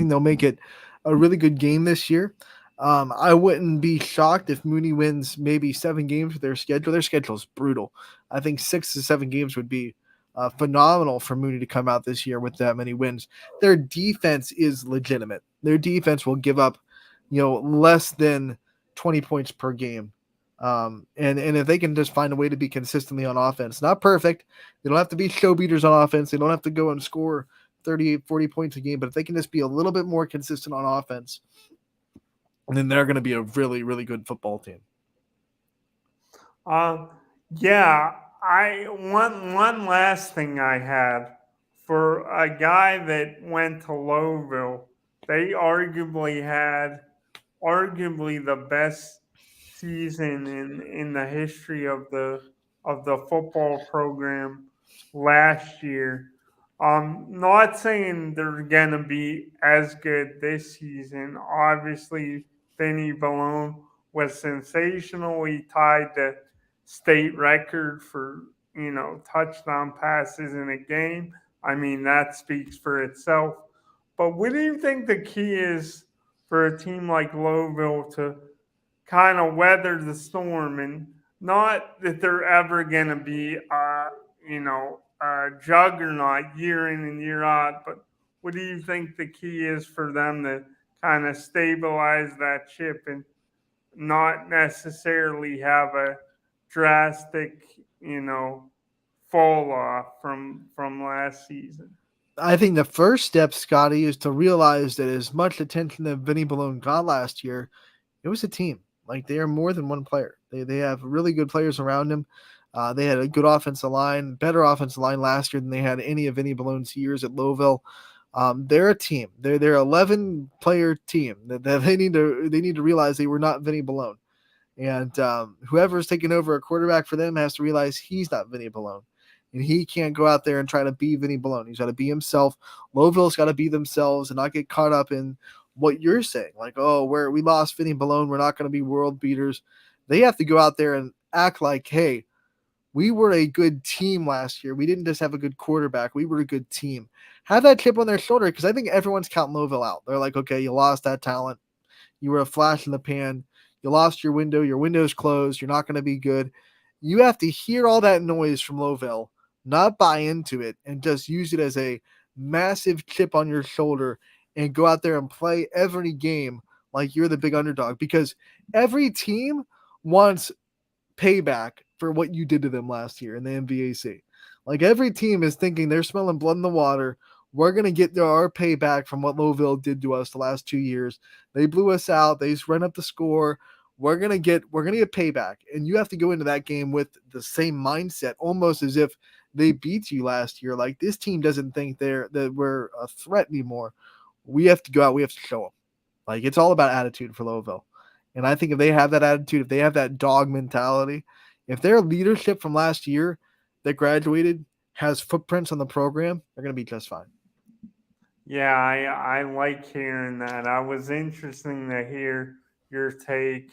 they'll make it a really good game this year. I wouldn't be shocked if Mooney wins maybe 7 games with their schedule. Their schedule is brutal. I think 6 to 7 games would be phenomenal for Mooney to come out this year with that many wins. Their defense is legitimate. Their defense will give up, less than 20 points per game. And if they can just find a way to be consistently on offense, not perfect, they don't have to be show beaters on offense. They don't have to go and score 38, 40 points a game, but if they can just be a little bit more consistent on offense, then they're going to be a really, really good football team. Yeah, one last thing I had for a guy that went to Lowville, they arguably had the best season in the history of the football program last year. Not saying they're gonna be as good this season. Obviously, Vinny Balone was sensational. He tied the state record for touchdown passes in a game. I mean, that speaks for itself. But what do you think the key is for a team like Lowville to kind of weather the storm? And not that they're ever going to be, a juggernaut year in and year out, but what do you think the key is for them to kind of stabilize that ship and not necessarily have a drastic, fall off from last season? I think the first step, Scotty, is to realize that as much attention that Vinny Balone got last year, it was a team. Like, they are more than one player. They have really good players around him. They had a good offensive line, better offensive line last year than they had any of Vinny Balone's years at Lowville. They're a team. They're 11-player team that they need to realize they were not Vinny Balone. And whoever's taking over a quarterback for them has to realize he's not Vinny Balone. And he can't go out there and try to be Vinny Balone. He's got to be himself. Lowville's got to be themselves and not get caught up in what you're saying. Like, oh, we lost Vinny Balone, we're not going to be world beaters. They have to go out there and act like, hey, we were a good team last year. We didn't just have a good quarterback. We were a good team. Have that chip on their shoulder, because I think everyone's counting Lowville out. They're like, okay, you lost that talent. You were a flash in the pan. You lost your window. Your window's closed. You're not going to be good. You have to hear all that noise from Lowville, not buy into it, and just use it as a massive chip on your shoulder and go out there and play every game like you're the big underdog, because every team wants payback for what you did to them last year in the MVAC. Like, every team is thinking they're smelling blood in the water. We're going to get our payback from what Lowville did to us the last 2 years. They blew us out. They just ran up the score. We're going to get payback. And you have to go into that game with the same mindset, almost as if they beat you last year. Like, this team doesn't think that we're a threat anymore. We have to go out. We have to show them. Like, it's all about attitude for Lowville. And I think if they have that attitude, if they have that dog mentality, if their leadership from last year that graduated has footprints on the program, they're going to be just fine. Yeah, I like hearing that. I was interesting to hear your take.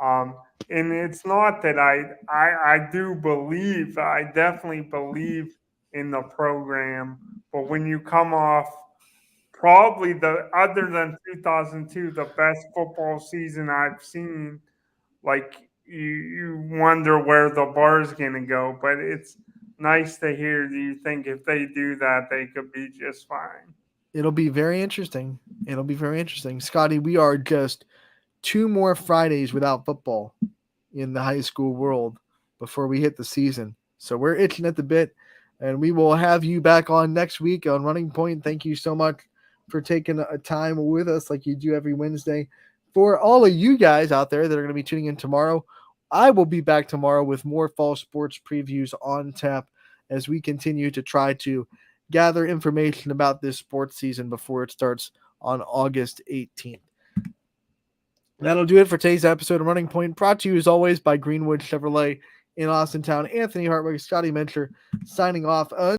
And it's not that I do believe, I definitely believe in the program, but when you come off probably other than 2002, the best football season I've seen, like, you wonder where the bar's going to go, but it's nice to hear. Do you think if they do that, they could be just fine? It'll be very interesting. Scotty, we are just 2 more Fridays without football in the high school world before we hit the season. So we're itching at the bit, and we will have you back on next week on Running Point. Thank you so much for taking a time with us like you do every Wednesday. For all of you guys out there that are going to be tuning in tomorrow, I will be back tomorrow with more fall sports previews on tap as we continue to try to gather information about this sports season before it starts on August 18th. That'll do it for today's episode of Running Point, brought to you as always by Greenwood Chevrolet in Austintown. Anthony Hartwig, Scotty Mencher signing off.